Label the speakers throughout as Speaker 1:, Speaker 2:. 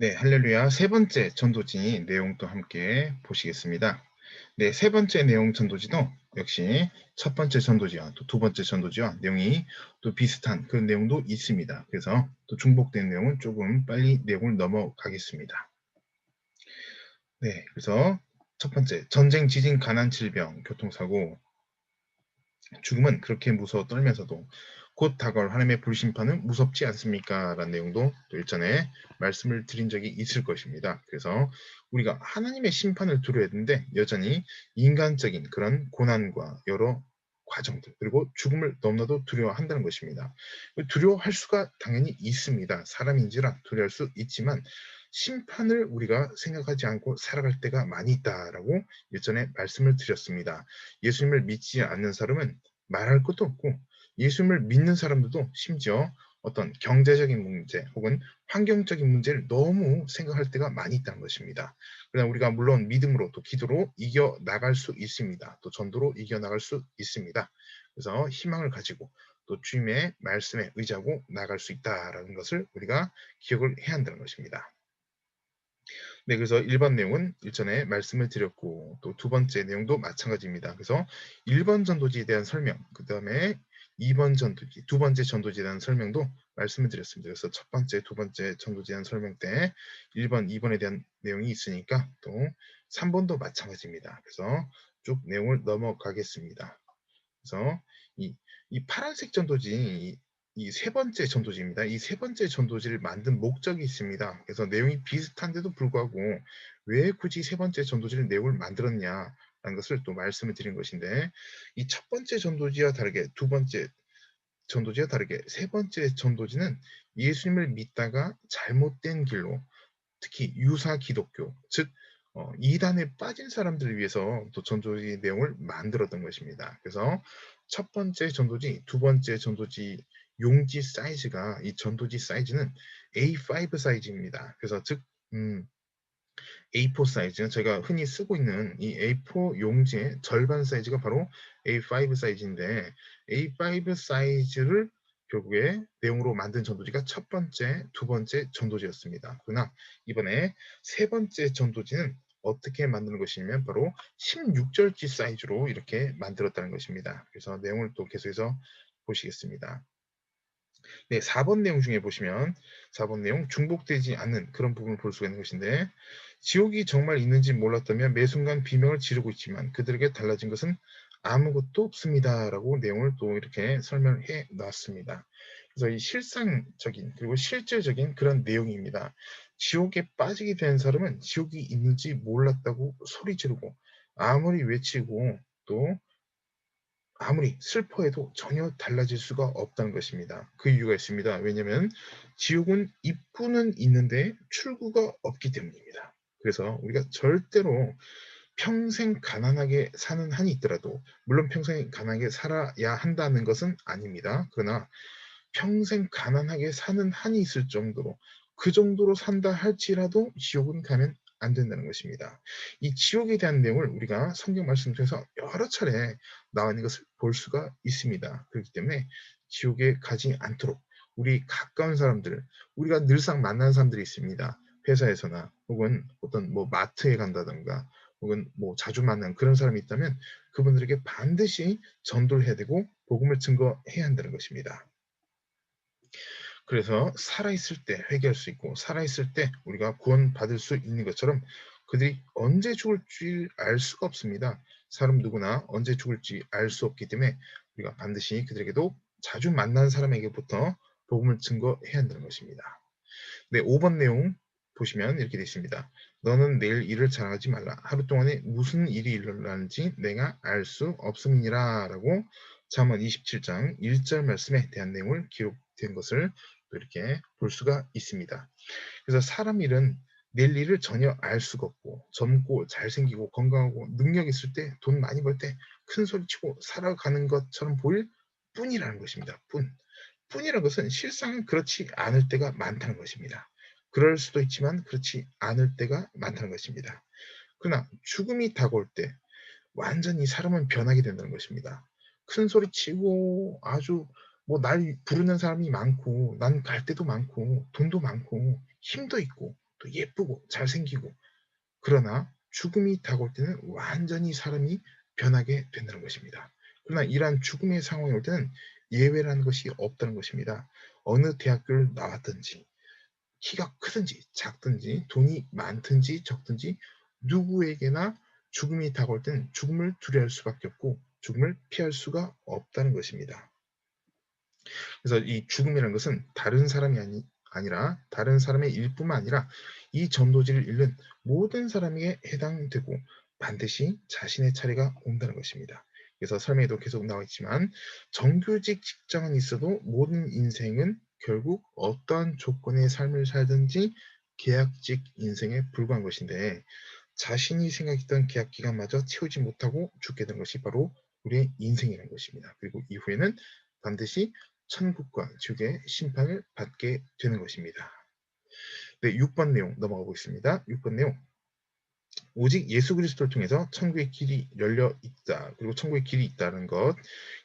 Speaker 1: 네, 할렐루야. 세 번째 전도지 내용도 함께 보시겠습니다. 네, 세 번째 내용 전도지도 역시 첫 번째 전도지와 또 두 번째 전도지와 내용이 또 비슷한 그런 내용도 있습니다. 그래서 또 중복된 내용은 조금 빨리 내용을 넘어가겠습니다. 네, 그래서 첫 번째, 전쟁, 지진, 가난, 질병, 교통사고, 죽음은 그렇게 무서워 떨면서도 곧 다가올 하나님의 불심판은 무섭지 않습니까? 라는 내용도 또 일전에 말씀을 드린 적이 있을 것입니다. 그래서 우리가 하나님의 심판을 두려워야 되는데 여전히 인간적인 그런 고난과 여러 과정들 그리고 죽음을 너무나도 두려워한다는 것입니다. 두려워할 수가 당연히 있습니다. 사람인지라 두려워할 수 있지만 심판을 우리가 생각하지 않고 살아갈 때가 많이 있다라고 예전에 말씀을 드렸습니다. 예수님을 믿지 않는 사람은 말할 것도 없고 예수님을 믿는 사람들도 심지어 어떤 경제적인 문제 혹은 환경적인 문제를 너무 생각할 때가 많이 있다는 것입니다. 그러나 우리가 물론 믿음으로 또 기도로 이겨나갈 수 있습니다. 또 전도로 이겨나갈 수 있습니다. 그래서 희망을 가지고 또 주님의 말씀에 의지하고 나갈 수 있다라는 것을 우리가 기억을 해야 한다는 것입니다. 네, 그래서 1번 내용은 일전에 말씀을 드렸고 또 두 번째 내용도 마찬가지입니다. 그래서 1번 전도지에 대한 설명, 그다음에 2번 전도지, 두 번째 전도지에 대한 설명도 말씀을 드렸습니다. 그래서 첫 번째, 두 번째 전도지에 대한 설명 때 1번, 2번에 대한 내용이 있으니까 또 3번도 마찬가지입니다. 그래서 쭉 내용을 넘어가겠습니다. 그래서 이, 이 파란색 전도지, 이 세 번째 전도지입니다. 이 세 번째 전도지를 만든 목적이 있습니다. 그래서 내용이 비슷한데도 불구하고 왜 굳이 세 번째 전도지를 내용을 만들었냐라는 것을 또 말씀을 드린 것인데 이 첫 번째 전도지와 다르게 두 번째 전도지와 다르게 세 번째 전도지는 예수님을 믿다가 잘못된 길로 특히 유사 기독교, 즉 이단에 빠진 사람들을 위해서 또 전도지 내용을 만들었던 것입니다. 그래서 첫 번째 전도지, 두 번째 전도지 용지 사이즈가 이 전도지 사이즈는 A5 사이즈입니다. 그래서 즉 A4 사이즈는 제가 흔히 쓰고 있는 이 A4 용지의 절반 사이즈가 바로 A5 사이즈인데 A5 사이즈를 결국에 내용으로 만든 전도지가 첫 번째, 두 번째 전도지였습니다. 그러나 이번에 세 번째 전도지는 어떻게 만드는 것이냐면 바로 16절지 사이즈로 이렇게 만들었다는 것입니다. 그래서 내용을 또 계속해서 보시겠습니다. 네, 4번 내용 중에 보시면 4번 내용 중복되지 않는 그런 부분을 볼 수가 있는 것인데 지옥이 정말 있는지 몰랐다면 매 순간 비명을 지르고 있지만 그들에게 달라진 것은 아무것도 없습니다라고 내용을 또 이렇게 설명해 놨습니다. 그래서 이 실상적인 그리고 실제적인 그런 내용입니다. 지옥에 빠지게 된 사람은 지옥이 있는지 몰랐다고 소리 지르고 아무리 외치고 또 아무리 슬퍼해도 전혀 달라질 수가 없다는 것입니다. 그 이유가 있습니다. 왜냐하면 지옥은 입구는 있는데 출구가 없기 때문입니다. 그래서 우리가 절대로 평생 가난하게 사는 한이 있더라도 물론 평생 가난하게 살아야 한다는 것은 아닙니다. 그러나 평생 가난하게 사는 한이 있을 정도로 그 정도로 산다 할지라도 지옥은 가면 안 된다는 것입니다. 이 지옥에 대한 내용을 우리가 성경 말씀 중에서 여러 차례 나와 있는 것을 볼 수가 있습니다. 그렇기 때문에 지옥에 가지 않도록 우리 가까운 사람들, 우리가 늘상 만나는 사람들이 있습니다. 회사에서나 혹은 어떤 뭐 마트에 간다든가 혹은 뭐 자주 만나는 그런 사람이 있다면 그분들에게 반드시 전도를 해야 되고 복음을 증거해야 한다는 것입니다. 그래서 살아있을 때 회개할 수 있고 살아있을 때 우리가 구원받을 수 있는 것처럼 그들이 언제 죽을지 알 수가 없습니다. 사람 누구나 언제 죽을지 알 수 없기 때문에 우리가 반드시 그들에게도 자주 만난 사람에게부터 복음을 증거해야 한다는 것입니다. 네, 5번 내용 보시면 이렇게 되어 있습니다. 너는 내일 일을 자랑하지 말라. 하루 동안에 무슨 일이 일어나는지 내가 알 수 없음이니라 라고 잠언 27장 1절 말씀에 대한 내용을 기록된 것을 또 이렇게 볼 수가 있습니다. 그래서 사람 일은 내일 일을 전혀 알 수가 없고 젊고 잘생기고 건강하고 능력 있을 때 돈 많이 벌 때 큰 소리치고 살아가는 것처럼 보일 뿐이라는 것입니다. 뿐이라는 것은 실상은 그렇지 않을 때가 많다는 것입니다. 그럴 수도 있지만 그렇지 않을 때가 많다는 것입니다. 그러나 죽음이 다가올 때 완전히 사람은 변하게 된다는 것입니다. 큰 소리 치고 아주 뭐 날 부르는 사람이 많고 난 갈 데도 많고 돈도 많고 힘도 있고 또 예쁘고 잘생기고 그러나 죽음이 다가올 때는 완전히 사람이 변하게 된다는 것입니다. 그러나 이러한 죽음의 상황이 올 때는 예외라는 것이 없다는 것입니다. 어느 대학교를 나왔든지 키가 크든지 작든지 돈이 많든지 적든지 누구에게나 죽음이 다가올 때는 죽음을 두려워할 수밖에 없고 죽음을 피할 수가 없다는 것입니다. 그래서 이 죽음이라는 것은 다른 사람이 아니라 다른 사람의 일뿐만 아니라 이 전도지를 잃는 모든 사람에게 해당되고 반드시 자신의 차례가 온다는 것입니다. 그래서 설명에도 계속 나와 있지만 정규직 직장은 있어도 모든 인생은 결국 어떠한 조건의 삶을 살든지 계약직 인생에 불과한 것인데 자신이 생각했던 계약 기간마저 채우지 못하고 죽게 되는 것이 바로 우리의 인생이라는 것입니다. 그리고 이후에는 반드시 천국과 지옥의 심판을 받게 되는 것입니다. 네, 6번 내용 넘어가 보겠습니다. 6번 내용. 오직 예수 그리스도를 통해서 천국의 길이 열려 있다. 그리고 천국의 길이 있다는 것.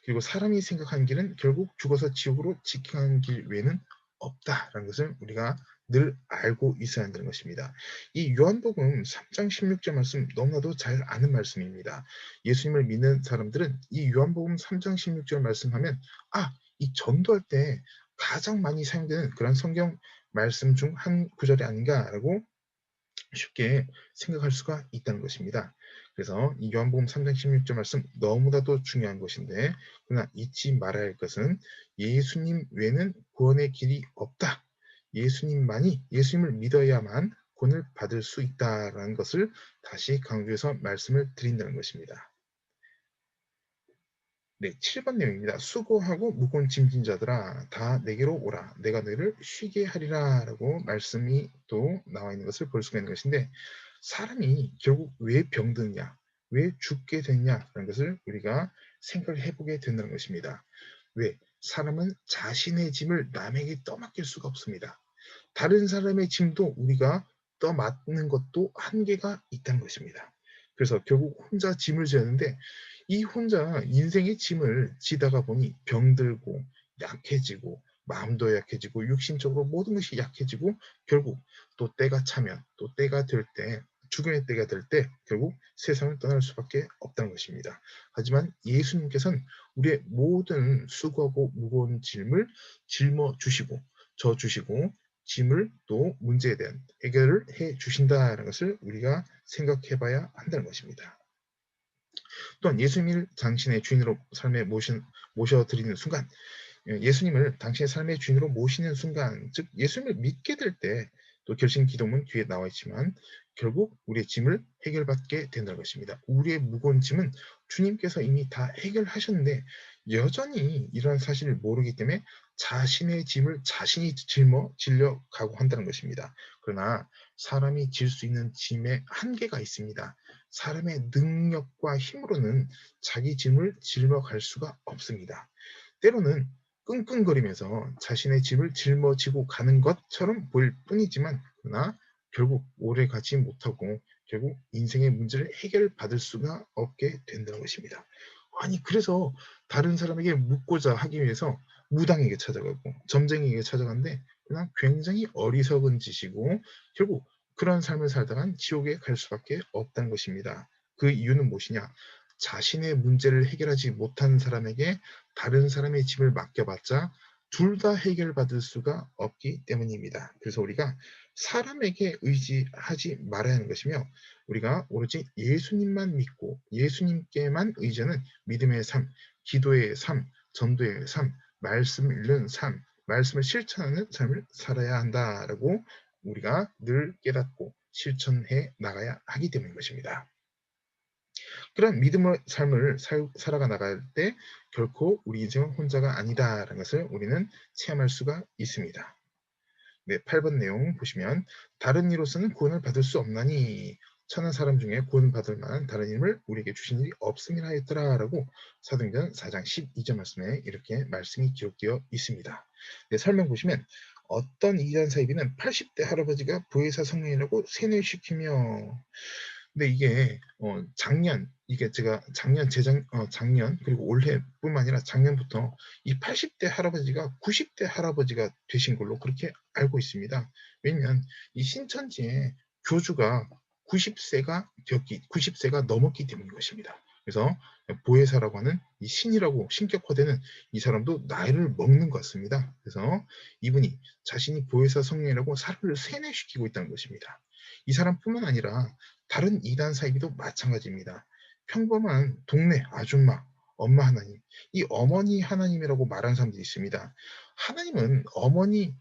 Speaker 1: 그리고 사람이 생각하는 길은 결국 죽어서 지옥으로 직행하는 길 외에는 없다라는 것을 우리가 늘 알고 있어야 한다는 것입니다. 이 요한복음 3장 16절 말씀 너무나도 잘 아는 말씀입니다. 예수님을 믿는 사람들은 이 요한복음 3장 16절 말씀하면 이 전도할 때 가장 많이 사용되는 그런 성경 말씀 중 한 구절이 아닌가라고 쉽게 생각할 수가 있다는 것입니다. 그래서 이 요한복음 3장 16절 말씀 너무나도 중요한 것인데 그러나 잊지 말아야 할 것은 예수님 외에는 구원의 길이 없다. 예수님을 믿어야만 구원을 받을 수 있다라는 것을 다시 강조해서 말씀을 드린다는 것입니다. 네, 7번 내용입니다. 수고하고 무거운 짐진 자들아 다 내게로 오라. 내가 너희를 쉬게 하리라 라고 말씀이 또 나와 있는 것을 볼 수가 있는 것인데 사람이 결국 왜 병드느냐, 왜 죽게 되느냐라는 것을 우리가 생각을 해보게 된다는 것입니다. 왜? 사람은 자신의 짐을 남에게 떠맡길 수가 없습니다. 다른 사람의 짐도 우리가 떠맡는 것도 한계가 있다는 것입니다. 그래서 결국 혼자 짐을 지었는데 이 혼자 인생의 짐을 지다가 보니 병들고 약해지고 마음도 약해지고 육신적으로 모든 것이 약해지고 결국 또 때가 차면 또 때가 될 때 죽음의 때가 될 때 결국 세상을 떠날 수밖에 없다는 것입니다. 하지만 예수님께서는 우리의 모든 수고하고 무거운 짐을 짊어 주시고 져 주시고 짐을 또 문제에 대한 해결을 해 주신다는 것을 우리가 생각해 봐야 한다는 것입니다. 또한 예수님을 당신의 주인으로 삶에 모셔드리는 순간 예수님을 당신의 삶의 주인으로 모시는 순간 즉 예수님을 믿게 될 때 또 결심 기도문 뒤에 나와 있지만 결국 우리의 짐을 해결받게 된다는 것입니다. 우리의 무거운 짐은 주님께서 이미 다 해결하셨는데 여전히 이러한 사실을 모르기 때문에 자신의 짐을 자신이 질려 각오한다는 것입니다. 그러나 사람이 질 수 있는 짐의 한계가 있습니다. 사람의 능력과 힘으로는 자기 짐을 짊어갈 수가 없습니다. 때로는 끙끙거리면서 자신의 짐을 짊어지고 가는 것처럼 보일 뿐이지만 그러나 결국 오래 가지 못하고 결국 인생의 문제를 해결받을 수가 없게 된다는 것입니다. 아니 그래서 다른 사람에게 묻고자 하기 위해서 무당에게 찾아가고 점쟁이에게 찾아가는데 그냥 굉장히 어리석은 짓이고 결국 그런 삶을 살다간 지옥에 갈 수밖에 없다는 것입니다. 그 이유는 무엇이냐? 자신의 문제를 해결하지 못한 사람에게 다른 사람의 짐을 맡겨봤자 둘 다 해결받을 수가 없기 때문입니다. 그래서 우리가 사람에게 의지하지 말아야 하는 것이며 우리가 오로지 예수님만 믿고 예수님께만 의지하는 믿음의 삶, 기도의 삶, 전도의 삶, 말씀 읽는 삶, 말씀을 실천하는 삶을 살아야 한다라고 우리가 늘 깨닫고 실천해 나가야 하기 때문인 것입니다. 그런 믿음의 삶을 살아가 나갈 때 결코 우리 인생은 혼자가 아니다라는 것을 우리는 체험할 수가 있습니다. 네, 8번 내용 보시면 다른 이로서는 구원을 받을 수 없나니 천한 사람 중에 구원받을 만한 다른 힘을 우리에게 주신 일이 없음이라 했더라라고 사도행전 4장 12절 말씀에 이렇게 말씀이 기록되어 있습니다. 네, 설명 보시면 어떤 이단 사이비는 80대 할아버지가 보혜사 성령이라고 세뇌시키며 근데 이게 작년 이게 제가 작년 그리고 올해뿐만 아니라 작년부터 이 80대 할아버지가 90대 할아버지가 되신 걸로 그렇게 알고 있습니다. 왜냐면 이 신천지의 교주가 90세가 넘었기 때문인 것입니다. 그래서 보혜사라고 하는 이 신이라고 신격화되는 이 사람도 나이를 먹는 것 같습니다. 그래서 이분이 자신이 보혜사 성령이라고 사람을 세뇌시키고 있다는 것입니다. 이 사람뿐만 아니라 다른 이단 사이비도 마찬가지입니다. 평범한 동네 아줌마, 엄마 하나님, 이 어머니 하나님이라고 말하는 사람들이 있습니다. 하나님은 어머니라는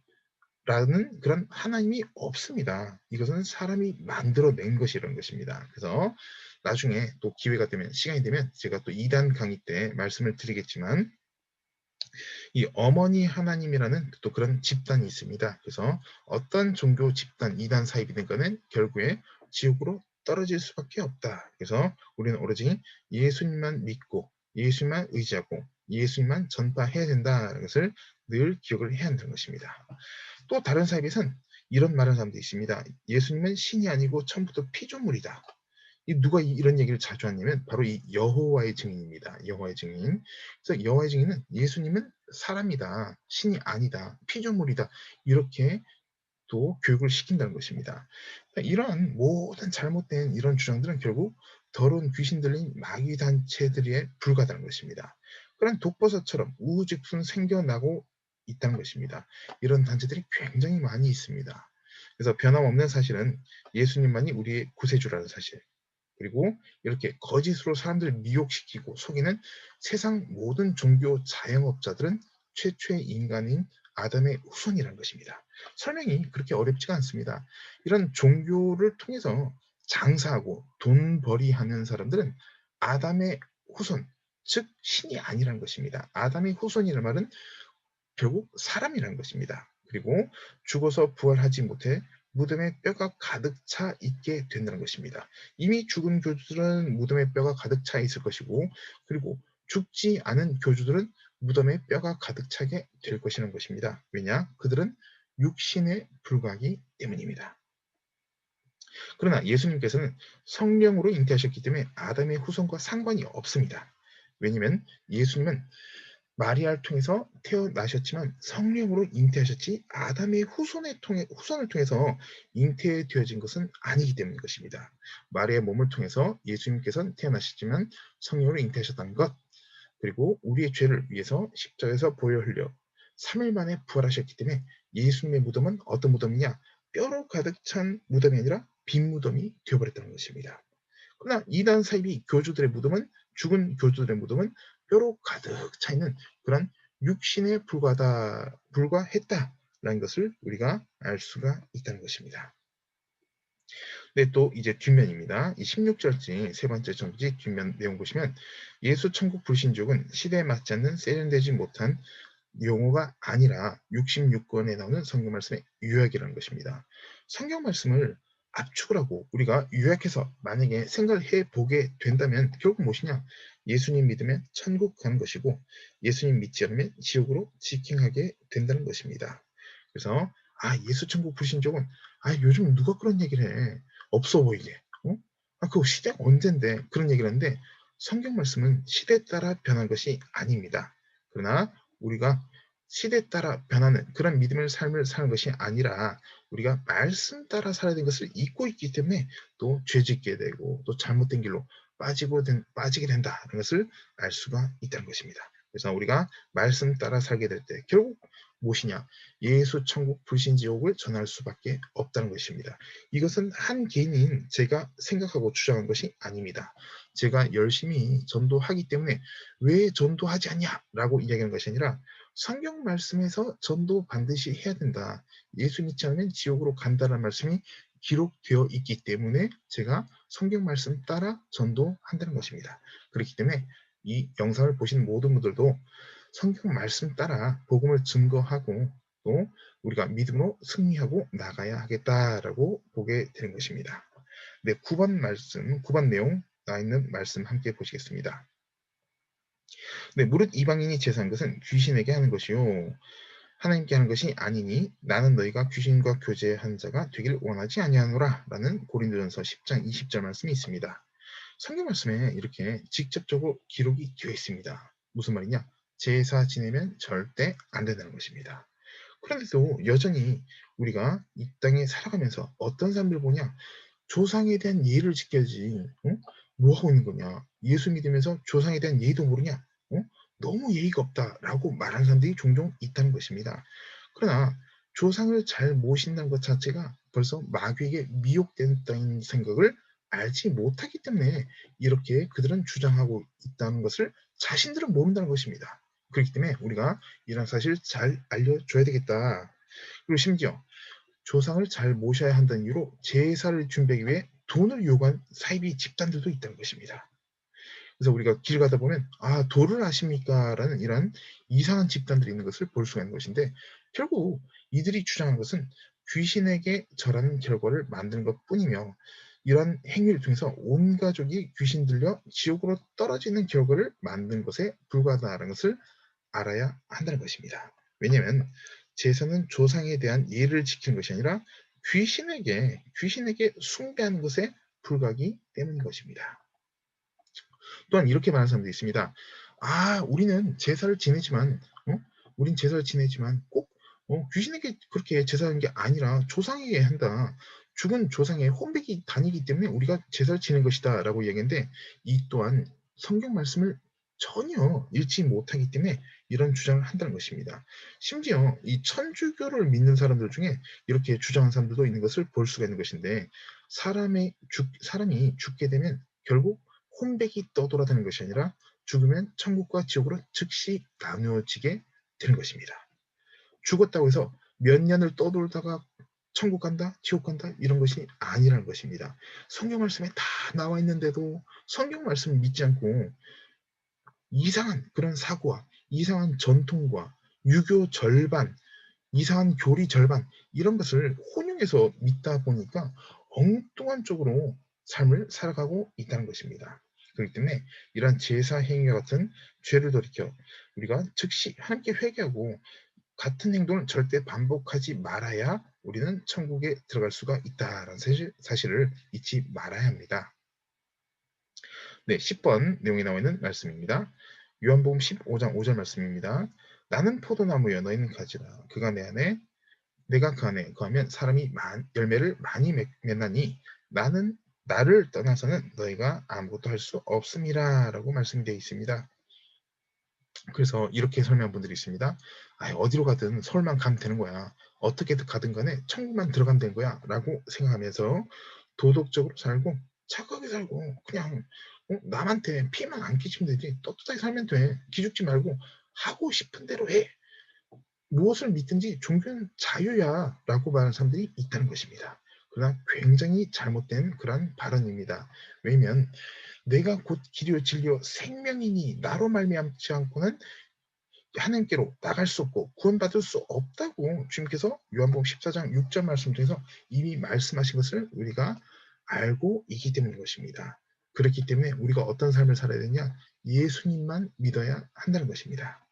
Speaker 1: 그런 하나님이 없습니다. 이것은 사람이 만들어낸 것이라는 것입니다. 그래서 나중에 또 기회가 되면, 시간이 되면 제가 또 이단 강의 때 말씀을 드리겠지만, 이 어머니 하나님이라는 또 그런 집단이 있습니다. 그래서 어떤 종교 집단, 이단 사입이든 간에 결국에 지옥으로 떨어질 수밖에 없다. 그래서 우리는 오로지 예수님만 믿고 예수님만 의지하고 예수님만 전파해야 된다는 것을 늘 기억을 해야 한다는 것입니다. 또 다른 사입에서는 이런 말하는 사람도 있습니다. 예수님은 신이 아니고 처음부터 피조물이다. 누가 이런 얘기를 자주 하냐면 바로 이 여호와의 증인입니다. 여호와의 증인. 그래서 여호와의 증인은 예수님은 사람이다, 신이 아니다, 피조물이다 이렇게 또 교육을 시킨다는 것입니다. 그러니까 이런 모든 잘못된 이런 주장들은 결국 더러운 귀신 들린 마귀 단체들에 불과하다는 것입니다. 그런 독버섯처럼 우후죽순 생겨나고 있다는 것입니다. 이런 단체들이 굉장히 많이 있습니다. 그래서 변함없는 사실은 예수님만이 우리의 구세주라는 사실. 그리고 이렇게 거짓으로 사람들을 미혹시키고 속이는 세상 모든 종교 자영업자들은 최초의 인간인 아담의 후손이라는 것입니다. 설명이 그렇게 어렵지가 않습니다. 이런 종교를 통해서 장사하고 돈벌이하는 사람들은 아담의 후손, 즉 신이 아니라는 것입니다. 아담의 후손이라는 말은 결국 사람이라는 것입니다. 그리고 죽어서 부활하지 못해 무덤에 뼈가 가득 차 있게 된다는 것입니다. 이미 죽은 교주들은 무덤에 뼈가 가득 차 있을 것이고, 그리고 죽지 않은 교주들은 무덤에 뼈가 가득 차게 될 것이라는 것입니다. 왜냐? 그들은 육신에 불과하기 때문입니다. 그러나 예수님께서는 성령으로 잉태하셨기 때문에 아담의 후손과 상관이 없습니다. 왜냐하면 예수님은 마리아를 통해서 태어나셨지만 성령으로 잉태하셨지 아담의 후손을 통해서 잉태되어진 것은 아니기 때문인 것입니다. 마리아의 몸을 통해서 예수님께서는 태어나셨지만 성령으로 잉태하셨다는 것, 그리고 우리의 죄를 위해서 십자가에서 보혈 흘려 3일 만에 부활하셨기 때문에 예수님의 무덤은 어떤 무덤이냐? 뼈로 가득 찬 무덤이 아니라 빈 무덤이 되어버렸다는 것입니다. 그러나 이단 사이비 교주들의 무덤은 죽은 교주들의 무덤은 뼈로 가득 차 있는 그런 육신에 불과했다라는 것을 우리가 알 수가 있다는 것입니다. 네, 또 이제 뒷면입니다. 이 16절지 세 번째 전지 뒷면 내용 보시면 예수 천국 불신족은 시대에 맞지 않는 세련되지 못한 용어가 아니라 66권에 나오는 성경 말씀의 요약이라는 것입니다. 성경 말씀을 압축을 하고 우리가 요약해서 만약에 생각을 해보게 된다면 결국 무엇이냐? 예수님 믿으면 천국 가는 것이고 예수님 믿지 않으면 지옥으로 직행하게 된다는 것입니다. 그래서 예수 천국 불신족은 요즘 누가 그런 얘기를 해? 없어 보이게. 그거 시대가 언젠데 그런 얘기를 하는데 성경 말씀은 시대에 따라 변한 것이 아닙니다. 그러나 우리가 시대에 따라 변하는 그런 믿음의 삶을 사는 것이 아니라 우리가 말씀 따라 살아야 되는 것을 잊고 있기 때문에 또 죄짓게 되고 또 잘못된 길로 빠지게 된다는 것을 알 수가 있다는 것입니다. 그래서 우리가 말씀 따라 살게 될 때 결국 무엇이냐? 예수 천국 불신지옥을 전할 수밖에 없다는 것입니다. 이것은 한 개인인 제가 생각하고 주장한 것이 아닙니다. 제가 열심히 전도하기 때문에 왜 전도하지 않냐라고 이야기하는 것이 아니라 성경 말씀에서 전도 반드시 해야 된다. 예수 믿지 않으면 지옥으로 간다는 말씀이 기록되어 있기 때문에 제가 성경 말씀 따라 전도한다는 것입니다. 그렇기 때문에 이 영상을 보신 모든 분들도 성경 말씀 따라 복음을 증거하고 또 우리가 믿음으로 승리하고 나가야 하겠다라고 보게 되는 것입니다. 네, 9번 내용 나와 있는 말씀 함께 보시겠습니다. 네, 무릇 이방인이 제사한 것은 귀신에게 하는 것이요 하나님께 하는 것이 아니니 나는 너희가 귀신과 교제한 자가 되기를 원하지 아니하노라 라는 고린도전서 10장 20절 말씀이 있습니다. 성경 말씀에 이렇게 직접적으로 기록이 되어 있습니다. 무슨 말이냐? 제사 지내면 절대 안 된다는 것입니다. 그런데도 여전히 우리가 이 땅에 살아가면서 어떤 사람들 보냐? 조상에 대한 예의를 지켜야지. 어? 뭐 하고 있는 거냐? 예수 믿으면서 조상에 대한 예의도 모르냐? 어? 너무 예의가 없다라고 말하는 사람들이 종종 있다는 것입니다. 그러나 조상을 잘 모신다는 것 자체가 벌써 마귀에게 미혹된다는 생각을 알지 못하기 때문에 이렇게 그들은 주장하고 있다는 것을 자신들은 모른다는 것입니다. 그렇기 때문에 우리가 이런 사실을 잘 알려줘야 되겠다. 그리고 심지어 조상을 잘 모셔야 한다는 이유로 제사를 준비하기 위해 돈을 요구한 사이비 집단들도 있다는 것입니다. 그래서 우리가 길 가다 보면 아 도를 아십니까? 라는 이런 이상한 집단들이 있는 것을 볼 수가 있는 것인데 결국 이들이 주장하는 것은 귀신에게 절하는 결과를 만드는 것뿐이며 이러한 행위를 통해서 온 가족이 귀신 들려 지옥으로 떨어지는 결과를 만든 것에 불과하다는 것을 알아야 한다는 것입니다. 왜냐하면 제사는 조상에 대한 예를 지키는 것이 아니라 귀신에게 숭배하는 것에 불과하기 때문인 것입니다. 또한 이렇게 말하는 사람도 있습니다. 아, 우리는 제사를 지내지만, 우린 제사를 지내지만 꼭 귀신에게 그렇게 제사하는 게 아니라 조상에게 한다. 죽은 조상의 혼백이 다니기 때문에 우리가 제사를 지낸 것이다라고 얘기했는데 이 또한 성경 말씀을 전혀 읽지 못하기 때문에 이런 주장을 한다는 것입니다. 심지어 이 천주교를 믿는 사람들 중에 이렇게 주장하는 사람들도 있는 것을 볼 수가 있는 것인데 사람이 죽게 되면 결국 혼백이 떠돌아다니는 것이 아니라 죽으면 천국과 지옥으로 즉시 나누어지게 되는 것입니다. 죽었다고 해서 몇 년을 떠돌다가 천국 간다, 지옥 간다 이런 것이 아니라는 것입니다. 성경 말씀에 다 나와 있는데도 성경 말씀을 믿지 않고 이상한 그런 사고와 이상한 전통과 유교 절반, 이상한 교리 절반 이런 것을 혼용해서 믿다 보니까 엉뚱한 쪽으로 삶을 살아가고 있다는 것입니다. 그렇기 때문에 이러한 제사 행위와 같은 죄를 돌이켜 우리가 즉시 하나님께 회개하고 같은 행동을 절대 반복하지 말아야 우리는 천국에 들어갈 수가 있다라는 사실을 잊지 말아야 합니다. 네, 10번 내용이 나와 있는 말씀입니다. 요한복음 15장 5절 말씀입니다. 나는 포도나무여 너희는 가지라. 그가 내 안에 내가 그 안에 거하면 사람이 열매를 많이 맺나니 나를 떠나서는 너희가 아무것도 할 수 없음이라 라고 말씀이 되어 있습니다. 그래서 이렇게 설명한 분들이 있습니다. 어디로 가든 서울만 가면 되는 거야. 어떻게든 가든 간에 천국만 들어가면 되는 거야 라고 생각하면서 도덕적으로 살고 착하게 살고 그냥 남한테 피해만 안 끼치면 되지 떳떳하게 살면 돼. 기죽지 말고 하고 싶은 대로 해. 무엇을 믿든지 종교는 자유야 라고 말하는 사람들이 있다는 것입니다. 그러나 굉장히 잘못된 그런 발언입니다. 왜냐하면 내가 곧 길이요 진리요 생명이니 나로 말미암지 않고는 하나님께로 나갈 수 없고 구원받을 수 없다고 주님께서 요한복음 14장 6절 말씀 중에서 이미 말씀하신 것을 우리가 알고 있기 때문인 것입니다. 그렇기 때문에 우리가 어떤 삶을 살아야 되냐? 예수님만 믿어야 한다는 것입니다.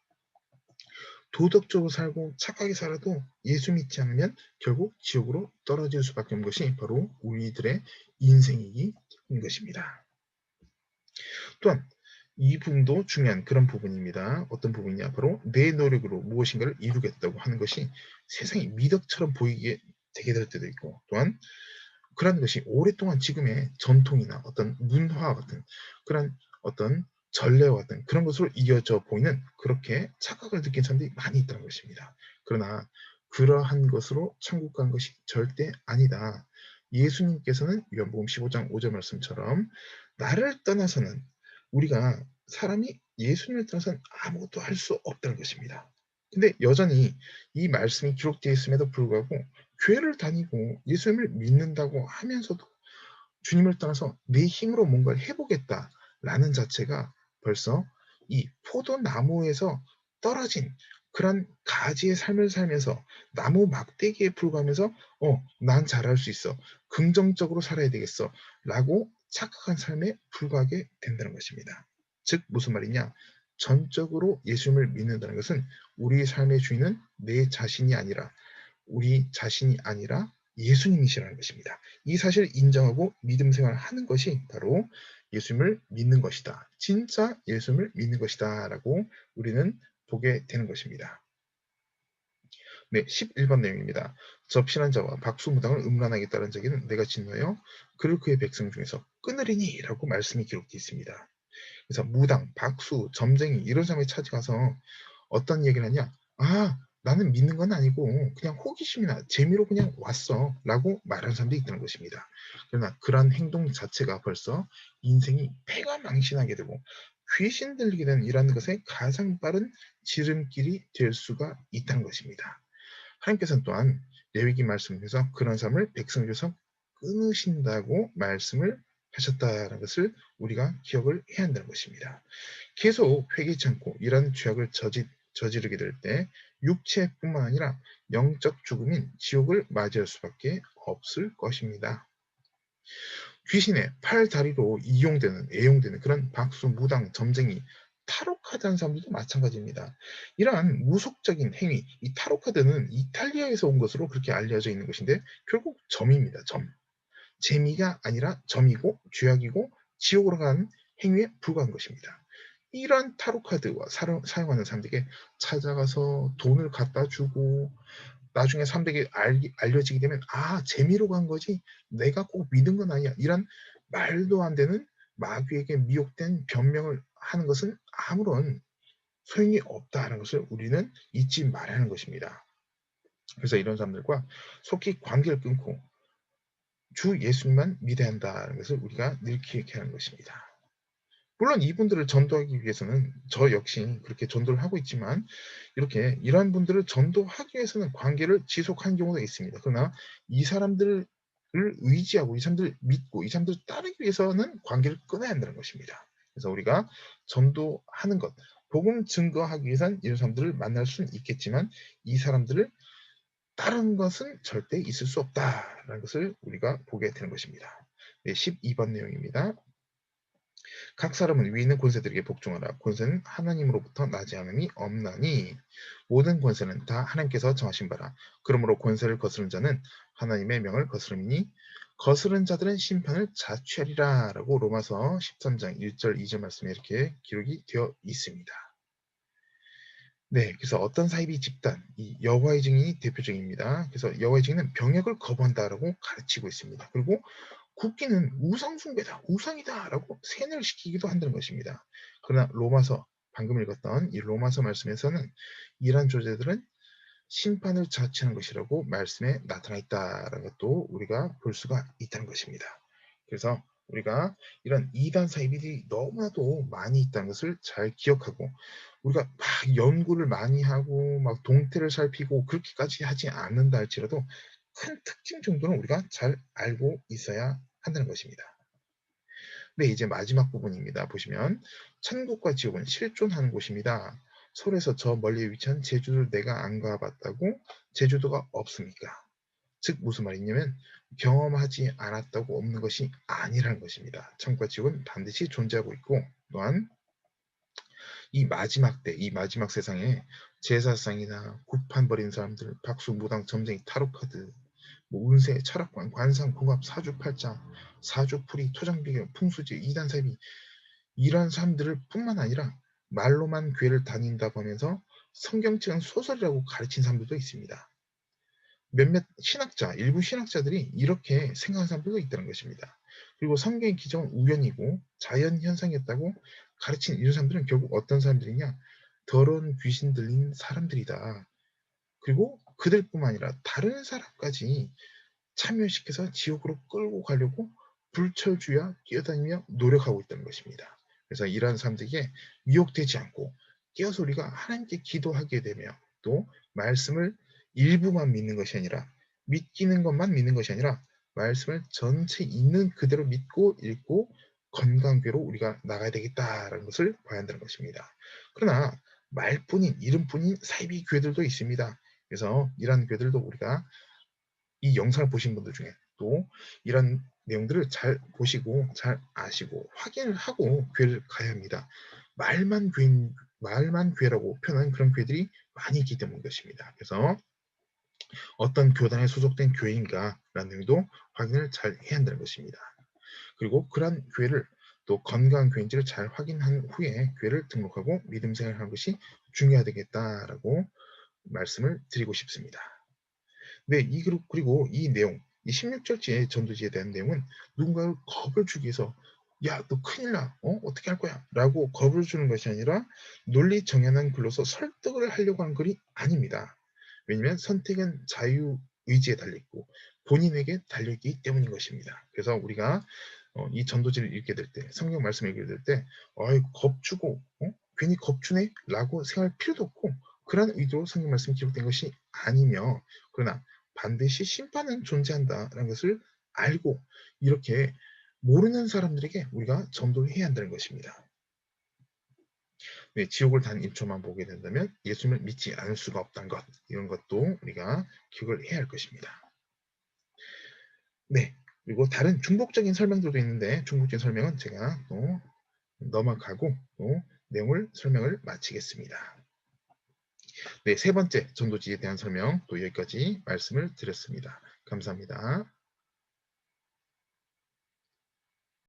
Speaker 1: 도덕적으로 살고 착하게 살아도 예수 믿지 않으면 결국 지옥으로 떨어질 수밖에 없는 것이 바로 우리들의 인생이기 때문인 것입니다. 또한 이 부분도 중요한 그런 부분입니다. 어떤 부분이냐? 바로 내 노력으로 무엇인가를 이루겠다고 하는 것이 세상이 미덕처럼 보이게 되게 될 때도 있고 또한 그런 것이 오랫동안 지금의 전통이나 어떤 문화와 같은 그런 어떤 전례와 같은 그런 것으로 이어져 보이는 그렇게 착각을 느낀 사람들이 많이 있다는 것입니다. 그러나 그러한 것으로 천국 간 것이 절대 아니다. 예수님께서는 요한복음 15장 5절 말씀처럼 나를 떠나서는 우리가 사람이 예수님을 떠나서는 아무것도 할 수 없다는 것입니다. 근데 여전히 이 말씀이 기록되어 있음에도 불구하고 교회를 다니고 예수님을 믿는다고 하면서도 주님을 떠나서 내 힘으로 뭔가를 해보겠다라는 자체가 벌써 이 포도나무에서 떨어진 그런 가지의 삶을 살면서 나무 막대기에 불과하면서 난 잘할 수 있어. 긍정적으로 살아야 되겠어. 라고 착각한 삶에 불과하게 된다는 것입니다. 즉 무슨 말이냐? 전적으로 예수님을 믿는다는 것은 우리 삶의 주인은 내 자신이 아니라 우리 자신이 아니라 예수님이시라는 것입니다. 이 사실을 인정하고 믿음 생활을 하는 것이 바로 예수님을 믿는 것이다. 진짜 예수님을 믿는 것이다 라고 우리는 보게 되는 것입니다. 네, 11번 내용입니다. 접신한 자와 박수무당을 음란하게 따른 자에게는 내가 진노하여 그를 그의 백성 중에서 끊으리니 라고 말씀이 기록되어 있습니다. 그래서 무당, 박수, 점쟁이 이런 사람이 찾아가서 어떤 얘기를 하냐? "아 나는 믿는 건 아니고 그냥 호기심이나 재미로 그냥 왔어." 라고 말하는 사람도 있다는 것입니다. 그러나 그러한 행동 자체가 벌써 인생이 패가망신하게 되고 귀신 들리게 되는 이러한 것의 가장 빠른 지름길이 될 수가 있다는 것입니다. 하나님께서는 또한 레위기 말씀에서 그런 사람을 백성 중에서 끊으신다고 말씀을 하셨다는 것을 우리가 기억을 해야 한다는 것입니다. 계속 회개치 않고 이러한 죄악을 저지르게 될 때 육체뿐만 아니라 영적 죽음인 지옥을 맞이할 수밖에 없을 것입니다. 귀신의 팔다리로 이용되는 애용되는 그런 박수, 무당, 점쟁이, 타로카드하는 사람들도 마찬가지입니다. 이러한 무속적인 행위, 이 타로카드는 이탈리아에서 온 것으로 그렇게 알려져 있는 것인데 결국 점입니다. 점. 재미가 아니라 점이고 죄악이고 지옥으로 가는 행위에 불과한 것입니다. 이러한 타로카드와 사용하는 사람들에게 찾아가서 돈을 갖다 주고 나중에 사람들에게 알려지게 되면 아 재미로 간 거지 내가 꼭 믿은 건 아니야. 이런 말도 안 되는 마귀에게 미혹된 변명을 하는 것은 아무런 소용이 없다는 것을 우리는 잊지 말아야 하는 것입니다. 그래서 이런 사람들과 속히 관계를 끊고 주 예수님만 믿어야 한다는 것을 우리가 늘 기억해야 하는 것입니다. 물론 이분들을 전도하기 위해서는 저 역시 그렇게 전도를 하고 있지만 이렇게 이러한 분들을 전도하기 위해서는 관계를 지속하는 경우가 있습니다. 그러나 이 사람들을 의지하고 이 사람들을 믿고 이 사람들을 따르기 위해서는 관계를 끊어야 한다는 것입니다. 그래서 우리가 전도하는 것, 복음 증거하기 위해서는 이런 사람들을 만날 수는 있겠지만 이 사람들을 따르는 것은 절대 있을 수 없다라는 것을 우리가 보게 되는 것입니다. 네, 12번 내용입니다. 각 사람은 위에 있는 권세들에게 복종하라. 권세는 하나님으로부터 나지 않음이 없나니 모든 권세는 다 하나님께서 정하신 바라. 그러므로 권세를 거스른 자는 하나님의 명을 거스름이니 거스른 자들은 심판을 자취하리라 라고 로마서 13장 1절 2절 말씀에 이렇게 기록이 되어 있습니다. 네, 그래서 어떤 사이비 집단, 이 여호와의 증인이 대표적입니다. 그래서 여호와의 증인은 병역을 거부한다라고 가르치고 있습니다. 그리고 국기는 우상 숭배다, 우상이다라고 세뇌를 시키기도 한다는 것입니다. 그러나 로마서 방금 읽었던 이 로마서 말씀에서는 이러한 존재들은 심판을 자처하는 것이라고 말씀에 나타나 있다라는 것도 우리가 볼 수가 있다는 것입니다. 그래서 우리가 이런 이단 사이비들이 너무나도 많이 있다는 것을 잘 기억하고 우리가 막 연구를 많이 하고 막 동태를 살피고 그렇게까지 하지 않는다 할지라도 큰 특징 정도는 우리가 잘 알고 있어야 한다는 것입니다. 네, 이제 마지막 부분입니다. 보시면 천국과 지옥은 실존하는 곳입니다. 서울에서 저 멀리 위치한 제주도를 내가 안 가봤다고 제주도가 없습니까? 즉 무슨 말이냐면 경험하지 않았다고 없는 것이 아니라는 것입니다. 천국과 지옥은 반드시 존재하고 있고 또한 이 마지막 때, 이 마지막 세상에 제사상이나 구판 벌인 사람들, 박수, 무당, 점쟁이, 타로카드, 뭐 운세, 철학관, 관상, 궁합, 사주팔자, 사주풀이, 토장비경, 풍수지, 이단사비 이런 사람들을 뿐만 아니라 말로만 교회를 다닌다고 하면서 성경책은 소설이라고 가르친 사람들도 있습니다. 몇몇 신학자, 일부 신학자들이 이렇게 생각하는 사람들도 있다는 것입니다. 그리고 성경의 기적은 우연이고 자연현상이었다고 가르친 이런 사람들은 결국 어떤 사람들이냐? 더러운 귀신 들린 사람들이다. 그리고 그들뿐만 아니라 다른 사람까지 참여시켜서 지옥으로 끌고 가려고 불철주야 뛰어다니며 노력하고 있다는 것입니다. 그래서 이러한 사람들에게 미혹되지 않고 깨어서 우리가 하나님께 기도하게 되며 또 말씀을 일부만 믿는 것이 아니라 믿기는 것만 믿는 것이 아니라 말씀을 전체 있는 그대로 믿고 읽고 건강교로 우리가 나가야 되겠다라는 것을 봐야 한다는 것입니다. 그러나 말뿐인 이름뿐인 사이비 교회들도 있습니다. 그래서 이러한 교회들도 우리가 이 영상을 보신 분들 중에 또 이런 내용들을 잘 보시고 잘 아시고 확인을 하고 교회를 가야 합니다. 말만 교회라고 표현하는 그런 교회들이 많이 있기 때문인 것입니다. 그래서 어떤 교단에 소속된 교회인가라는 등도 확인을 잘 해야 한다는 것입니다. 그리고 그러한 교회를 또 건강한 교회인지를 잘 확인한 후에 교회를 등록하고 믿음 생활하는 것이 중요하겠다라고 말씀을 드리고 싶습니다. 네, 그리고 이 내용, 이 16절지의 전도지에 대한 내용은 누군가를 겁을 주기 위해서 야, 너 큰일 나. 어떻게 할 거야? 라고 겁을 주는 것이 아니라 논리 정연한 글로서 설득을 하려고 하는 글이 아닙니다. 왜냐하면 선택은 자유 의지에 달려있고 본인에게 달려있기 때문인 것입니다. 그래서 우리가 이 전도지를 읽게 될 때, 성경 말씀을 읽게 될 때, 겁주고 괜히 겁주네? 라고 생각할 필요도 없고 그런 의도로 성경 말씀이 기록된 것이 아니며, 그러나 반드시 심판은 존재한다라는 것을 알고 이렇게 모르는 사람들에게 우리가 전도를 해야 한다는 것입니다. 네, 지옥을 단 1초만 보게 된다면 예수님을 믿지 않을 수가 없다는 것, 이런 것도 우리가 기억을 해야 할 것입니다. 네, 그리고 다른 중복적인 설명들도 있는데 중복적인 설명은 제가 또 넘어가고 또 내용을 설명을 마치겠습니다. 네, 세 번째 전도지에 대한 설명 또 여기까지 말씀을 드렸습니다. 감사합니다.